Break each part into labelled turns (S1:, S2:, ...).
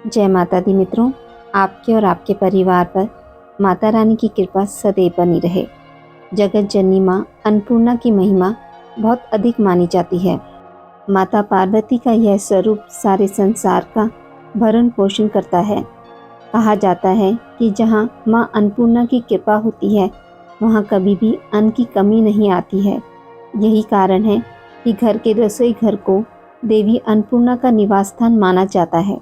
S1: जय माता दी मित्रों, आपके और आपके परिवार पर माता रानी की कृपा सदैव बनी रहे। जगत जननी माँ अन्नपूर्णा की महिमा बहुत अधिक मानी जाती है। माता पार्वती का यह स्वरूप सारे संसार का भरण पोषण करता है। कहा जाता है कि जहाँ माँ अन्नपूर्णा की कृपा होती है वहाँ कभी भी अन्न की कमी नहीं आती है। यही कारण है कि घर के रसोई घर को देवी अन्नपूर्णा का निवास स्थान माना जाता है।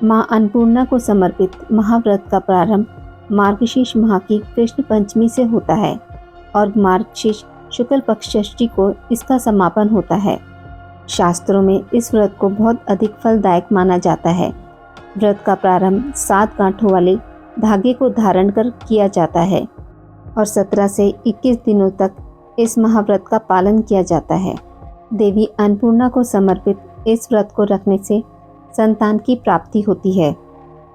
S1: माँ अन्नपूर्णा को समर्पित महाव्रत का प्रारंभ मार्गशीर्ष माह की कृष्ण पंचमी से होता है और मार्गशीर्ष शुक्ल पक्ष षष्ठी को इसका समापन होता है। शास्त्रों में इस व्रत को बहुत अधिक फलदायक माना जाता है। व्रत का प्रारंभ 7 गांठों वाले धागे को धारण कर किया जाता है और 17 से 21 दिनों तक इस महाव्रत का पालन किया जाता है। देवी अन्नपूर्णा को समर्पित इस व्रत को रखने से संतान की प्राप्ति होती है।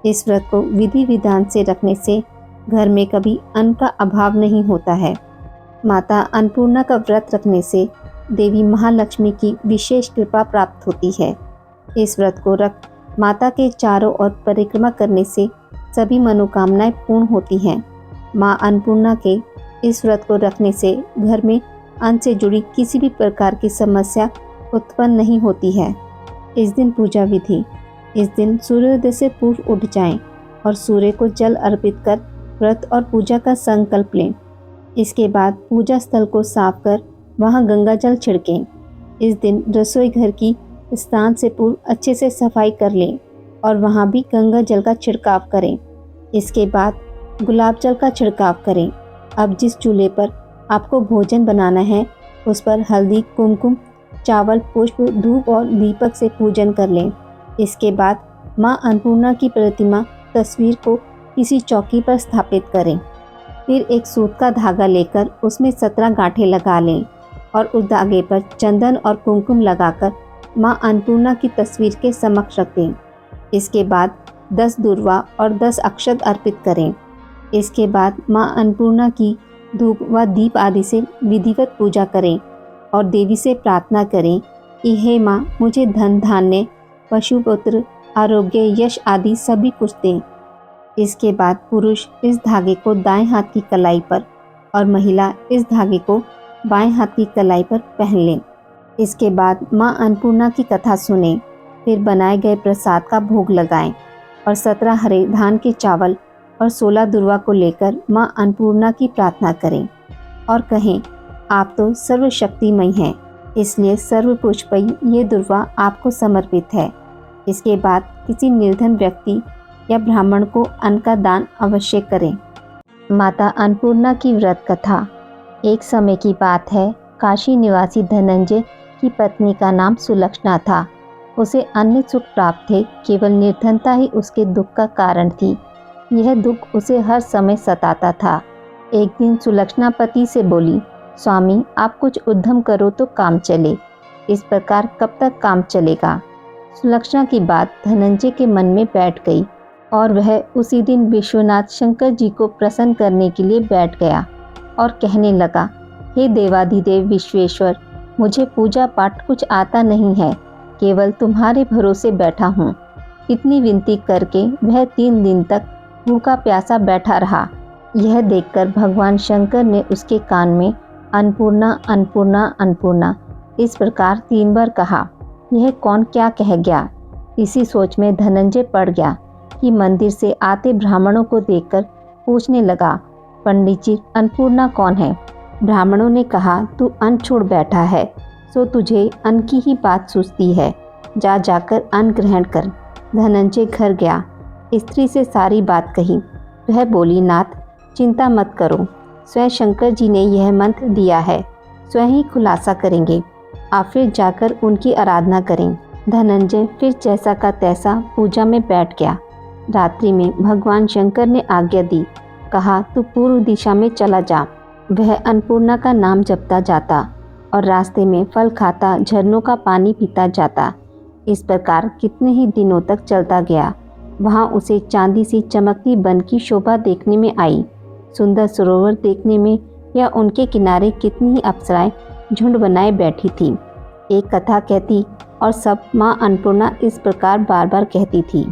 S1: इस व्रत को विधि विधान से रखने से घर में कभी अन्न का अभाव नहीं होता है। माता अन्नपूर्णा का व्रत रखने से देवी महालक्ष्मी की विशेष कृपा प्राप्त होती है। इस व्रत को रख माता के चारों ओर परिक्रमा करने से सभी मनोकामनाएं पूर्ण होती हैं। माँ अन्नपूर्णा के इस व्रत को रखने से घर में अन्न से जुड़ी किसी भी प्रकार की समस्या उत्पन्न नहीं होती है। इस दिन पूजा विधि। इस दिन सूर्योदय से पूर्व उठ जाएं और सूर्य को जल अर्पित कर व्रत और पूजा का संकल्प लें। इसके बाद पूजा स्थल को साफ कर वहां गंगा जल छिड़कें। इस दिन रसोई घर की स्नान से पूर्व अच्छे से सफाई कर लें और वहां भी गंगा जल का छिड़काव करें। इसके बाद गुलाब जल का छिड़काव करें। अब जिस चूल्हे पर आपको भोजन बनाना है उस पर हल्दी, कुमकुम, चावल, पुष्प, धूप और दीपक से पूजन कर लें। इसके बाद माँ अन्नपूर्णा की प्रतिमा तस्वीर को किसी चौकी पर स्थापित करें। फिर एक सूत का धागा लेकर उसमें 17 गांठें लगा लें और उस धागे पर चंदन और कुमकुम लगाकर माँ अन्नपूर्णा की तस्वीर के समक्ष रख दें। इसके बाद 10 दूर्वा और 10 अक्षत अर्पित करें। इसके बाद माँ अन्नपूर्णा की धूप व दीप आदि से विधिवत पूजा करें और देवी से प्रार्थना करें कि हे माँ, मुझे धन धान्य, पशु पुत्र, आरोग्य, यश आदि सभी कुछ दें। इसके बाद पुरुष इस धागे को दाएं हाथ की कलाई पर और महिला इस धागे को बाएं हाथ की कलाई पर पहन लें। इसके बाद माँ अन्नपूर्णा की कथा सुनें। फिर बनाए गए प्रसाद का भोग लगाएं और 17 हरे धान के चावल और 16 दुर्वा को लेकर माँ अन्नपूर्णा की प्रार्थना करें और कहें, आप तो सर्वशक्तिमय हैं, इसलिए सर्वपुष्पयी ये दुर्वा आपको समर्पित है। इसके बाद किसी निर्धन व्यक्ति या ब्राह्मण को अन्न का दान अवश्य करें। माता अन्नपूर्णा की व्रत कथा। एक समय की बात है, काशी निवासी धनंजय की पत्नी का नाम सुलक्षणा था। उसे अन्य सुख प्राप्त थे, केवल निर्धनता ही उसके दुख का कारण थी। यह दुख उसे हर समय सताता था। एक दिन सुलक्षणा पति से बोली, स्वामी, आप कुछ उद्यम करो तो काम चले। इस प्रकार कब तक काम चलेगा? सुलक्षणा की बात धनंजय के मन में बैठ गई और वह उसी दिन विश्वनाथ शंकर जी को प्रसन्न करने के लिए बैठ गया और कहने लगा, हे देवाधिदेव विश्वेश्वर, मुझे पूजा पाठ कुछ आता नहीं है, केवल तुम्हारे भरोसे बैठा हूँ। इतनी विनती करके वह 3 दिन तक भूखा प्यासा बैठा रहा। यह देखकर भगवान शंकर ने उसके कान में अन्नपूर्णा, अन्नपूर्णा, अन्नपूर्णा इस प्रकार 3 बार कहा। यह कौन क्या कह गया? इसी सोच में धनंजय पड़ गया कि मंदिर से आते ब्राह्मणों को देखकर पूछने लगा, पंडित जी, अन्नपूर्णा कौन है? ब्राह्मणों ने कहा, तू अन्न छोड़ बैठा है, सो तुझे अन्न की ही बात सूझती है। जाकर अन्न ग्रहण कर। धनंजय घर गया, स्त्री से सारी बात कही। वह बोली, नाथ, चिंता मत करो, स्वयं शंकर जी ने यह मंत्र दिया है, स्वयं ही खुलासा करेंगे। आप फिर जाकर उनकी आराधना करें। धनंजय फिर जैसा का तैसा पूजा में बैठ गया। रात्रि में भगवान शंकर ने आज्ञा दी, कहा, तू पूर्व दिशा में चला जा। वह अन्नपूर्णा का नाम जपता जाता और रास्ते में फल खाता, झरनों का पानी पीता जाता। इस प्रकार कितने ही दिनों तक चलता गया। वहाँ उसे चांदी सी चमकती वन की शोभा देखने में आई। सुंदर सरोवर देखने में या उनके किनारे कितनी ही अप्सराएं झुंड बनाए बैठी थी। एक कथा कहती और सब माँ अन्नपूर्णा इस प्रकार बार बार कहती थी।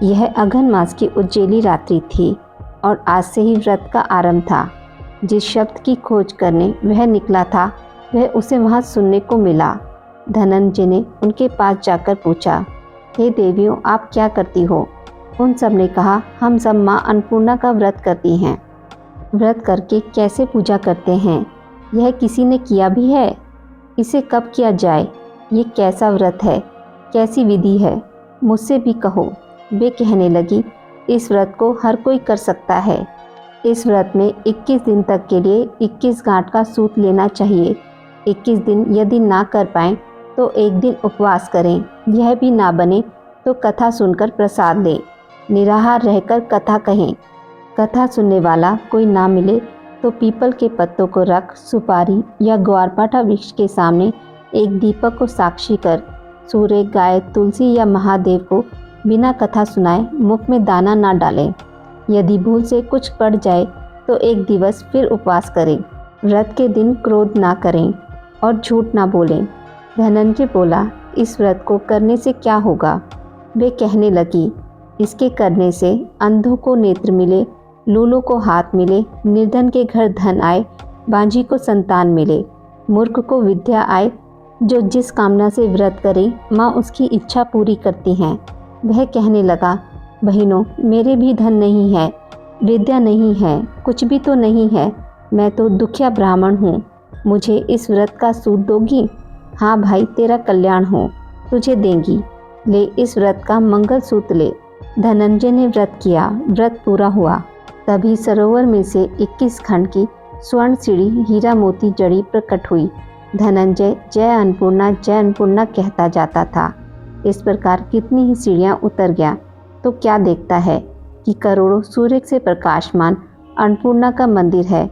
S1: यह अघन मास की उज्जैली रात्रि थी और आज से ही व्रत का आरंभ था। जिस शब्द की खोज करने वह निकला था वह उसे वहां सुनने को मिला। धनंजय ने उनके पास जाकर पूछा, हे देवियों, आप क्या करती हो? उन सब ने कहा, हम सब माँ अन्नपूर्णा का व्रत करती हैं। व्रत करके कैसे पूजा करते हैं? यह किसी ने किया भी है? इसे कब किया जाए? ये कैसा व्रत है? कैसी विधि है? मुझसे भी कहो। वे कहने लगी, इस व्रत को हर कोई कर सकता है। इस व्रत में 21 दिन तक के लिए 21 गांठ का सूत लेना चाहिए। 21 दिन यदि ना कर पाएं तो एक दिन उपवास करें। यह भी ना बने तो कथा सुनकर प्रसाद लें। निराहार रहकर कथा कहें। कथा सुनने वाला कोई ना मिले तो पीपल के पत्तों को रख सुपारी या ग्वारपाठा वृक्ष के सामने एक दीपक को साक्षी कर सूर्य, गाय, तुलसी या महादेव को बिना कथा सुनाए मुख में दाना ना डालें। यदि भूल से कुछ पड़ जाए तो एक दिवस फिर उपवास करें। व्रत के दिन क्रोध ना करें और झूठ ना बोलें। धनंजय बोला, इस व्रत को करने से क्या होगा? वे कहने लगी, इसके करने से अंधों को नेत्र मिले, लूलों को हाथ मिले, निर्धन के घर धन आए, बांझी को संतान मिले, मूर्ख को विद्या आए। जो जिस कामना से व्रत करे माँ उसकी इच्छा पूरी करती हैं। वह कहने लगा, बहनों, मेरे भी धन नहीं है, विद्या नहीं है, कुछ भी तो नहीं है। मैं तो दुखिया ब्राह्मण हूँ। मुझे इस व्रत का सूत दोगी? हाँ भाई, तेरा कल्याण हो, तुझे देंगी। ले इस व्रत का मंगल सूत्र ले। धनंजय ने व्रत किया। व्रत पूरा हुआ। तभी सरोवर में से 21 खंड की स्वर्ण सीढ़ी हीरा मोती जड़ी प्रकट हुई। धनंजय जय अन्नपूर्णा कहता जाता था। इस प्रकार कितनी ही सीढ़ियाँ उतर गया तो क्या देखता है कि करोड़ों सूर्य से प्रकाशमान अन्नपूर्णा का मंदिर है।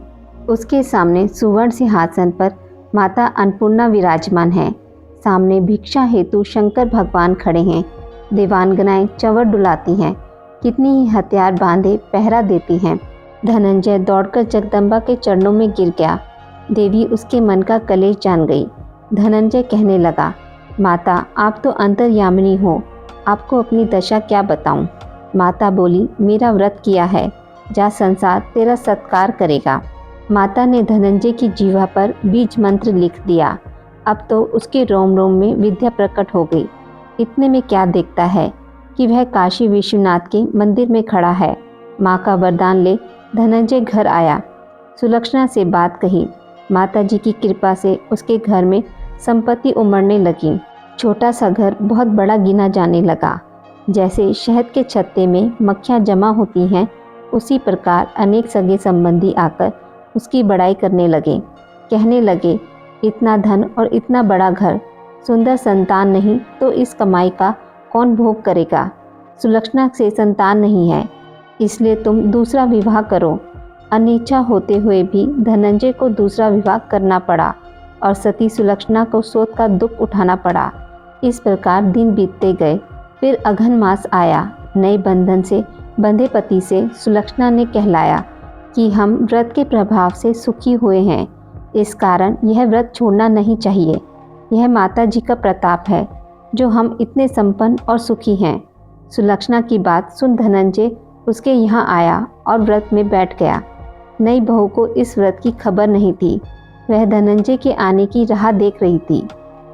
S1: उसके सामने सुवर्ण सिंहासन पर माता अन्नपूर्णा विराजमान है। सामने भिक्षा हेतु शंकर भगवान खड़े हैं। देवांगनाएं चंवर डुलाती हैं। कितनी ही हथियार बांधे पहरा देती हैं। धनंजय दौड़कर जगदम्बा के चरणों में गिर गया। देवी उसके मन का कलेश जान गई। धनंजय कहने लगा, माता, आप तो अंतर्यामिनी हो, आपको अपनी दशा क्या बताऊं? माता बोली, मेरा व्रत किया है, जा, संसार तेरा सत्कार करेगा। माता ने धनंजय की जीवा पर बीज मंत्र लिख दिया। अब तो उसके रोम रोम में विद्या प्रकट हो गई। इतने में क्या देखता है कि वह काशी विश्वनाथ के मंदिर में खड़ा है। माँ का वरदान ले धनंजय घर आया। सुलक्षणा से बात कही। माता जी की कृपा से उसके घर में संपत्ति उमड़ने लगी। छोटा सा घर बहुत बड़ा गिना जाने लगा। जैसे शहद के छत्ते में मक्खियाँ जमा होती हैं, उसी प्रकार अनेक सगे संबंधी आकर उसकी बड़ाई करने लगे। कहने लगे, इतना धन और इतना बड़ा घर, सुंदर संतान नहीं तो इस कमाई का कौन भोग करेगा? सुलक्षणा से संतान नहीं है, इसलिए तुम दूसरा विवाह करो। अनिच्छा होते हुए भी धनंजय को दूसरा विवाह करना पड़ा और सती सुलक्षणा को शोक का दुख उठाना पड़ा। इस प्रकार दिन बीतते गए। फिर अघन मास आया। नए बंधन से बंधे पति से सुलक्षणा ने कहलाया कि हम व्रत के प्रभाव से सुखी हुए हैं, इस कारण यह व्रत छोड़ना नहीं चाहिए। यह माता जी का प्रताप है जो हम इतने संपन्न और सुखी हैं। सुलक्षणा की बात सुन धनंजय उसके यहाँ आया और व्रत में बैठ गया। नई बहू को इस व्रत की खबर नहीं थी। वह धनंजय के आने की राह देख रही थी।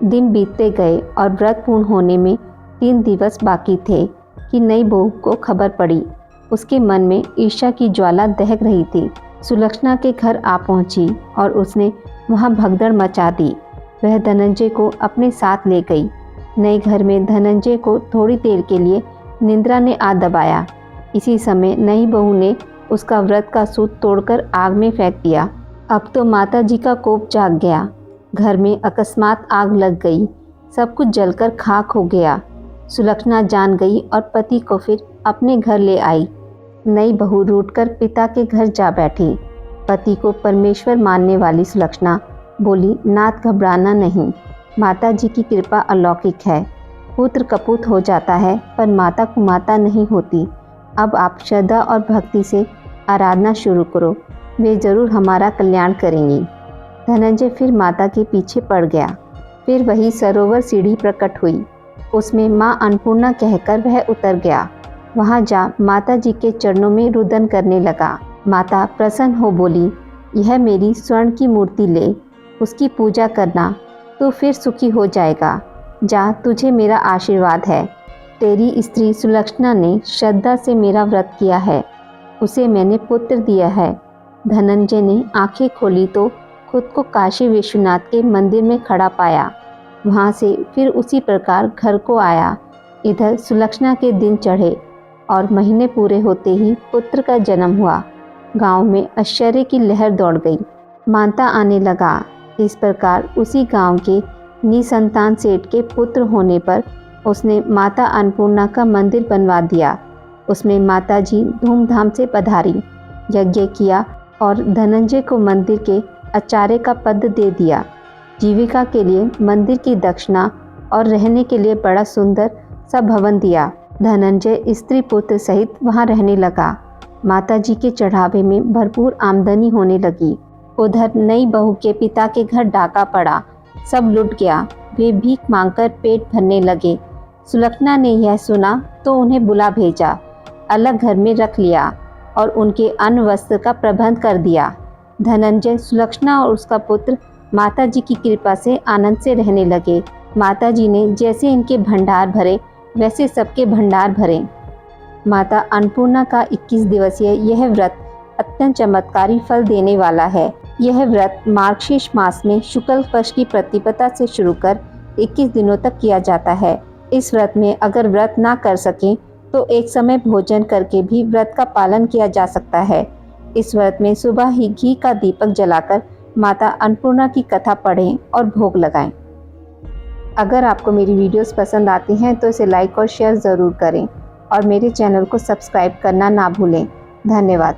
S1: दिन बीतते गए और व्रत पूर्ण होने में 3 दिवस बाकी थे कि नई बहू को खबर पड़ी। उसके मन में ईर्ष्या की ज्वाला दहक रही थी। सुलक्षणा के घर आ पहुंची और उसने वहां भगदड़ मचा दी। वह धनंजय को अपने साथ ले गई। नए घर में धनंजय को थोड़ी देर के लिए निंद्रा ने आ दबाया। इसी समय नई बहू ने उसका व्रत का सूत तोड़कर आग में फेंक दिया। अब तो माता जी का कोप जाग गया। घर में अकस्मात आग लग गई। सब कुछ जलकर खाक हो गया। सुलक्षणा जान गई और पति को फिर अपने घर ले आई। नई बहू रूठकर पिता के घर जा बैठी। पति को परमेश्वर मानने वाली सुलक्षणा बोली, नाथ, घबराना नहीं, माता जी की कृपा अलौकिक है। पुत्र कपूत हो जाता है पर माता कुमाता नहीं होती। अब आप श्रद्धा और भक्ति से आराधना शुरू करो, वे जरूर हमारा कल्याण करेंगी। धनंजय फिर माता के पीछे पड़ गया। फिर वही सरोवर सीढ़ी प्रकट हुई। उसमें माँ अन्नपूर्णा कहकर वह उतर गया। वहाँ जा माता जी के चरणों में रुदन करने लगा। माता प्रसन्न हो बोली, यह मेरी स्वर्ण की मूर्ति ले, उसकी पूजा करना तो फिर सुखी हो जाएगा। जा, तुझे मेरा आशीर्वाद है। तेरी स्त्री सुलक्षणा ने श्रद्धा से मेरा व्रत किया है, उसे मैंने पुत्र दिया है। धनंजय ने आंखें खोली तो खुद को काशी विश्वनाथ के मंदिर में खड़ा पाया। वहाँ से फिर उसी प्रकार घर को आया। इधर सुलक्षणा के दिन चढ़े और महीने पूरे होते ही पुत्र का जन्म हुआ। गांव में आश्चर्य की लहर दौड़ गई। मानता आने लगा। इस प्रकार उसी गांव के निसंतान सेठ के पुत्र होने पर उसने माता अन्नपूर्णा का मंदिर बनवा दिया। उसमें माता जी धूमधाम से पधारी, यज्ञ किया और धनंजय को मंदिर के आचार्य का पद दे दिया। जीविका के लिए मंदिर की दक्षिणा और रहने के लिए बड़ा सुंदर सा भवन दिया। धनंजय स्त्री पुत्र सहित वहां रहने लगा। माता जी के चढ़ावे में भरपूर आमदनी होने लगी। उधर नई बहू के पिता के घर डाका पड़ा, सब लुट गया। वे भीख मांगकर पेट भरने लगे। सुलक्षणा ने यह सुना तो उन्हें बुला भेजा, अलग घर में रख लिया और उनके अन्न वस्त्र का प्रबंध कर दिया। धनंजय, सुलक्षणा और उसका पुत्र माता जी की कृपा से आनंद से रहने लगे। माता जी ने जैसे इनके भंडार भरे वैसे सबके भंडार भरे। माता अन्नपूर्णा का 21 दिवसीय यह व्रत अत्यंत चमत्कारी फल देने वाला है। यह व्रत मार्गशीर्ष मास में शुक्ल पक्ष की प्रतिपदा से शुरू कर 21 दिनों तक किया जाता है। इस व्रत में अगर व्रत ना कर सकें तो एक समय भोजन करके भी व्रत का पालन किया जा सकता है। इस व्रत में सुबह ही घी का दीपक जलाकर माता अन्नपूर्णा की कथा पढ़ें और भोग लगाएं। अगर आपको मेरी वीडियोस पसंद आती हैं तो इसे लाइक और शेयर ज़रूर करें और मेरे चैनल को सब्सक्राइब करना ना भूलें। धन्यवाद।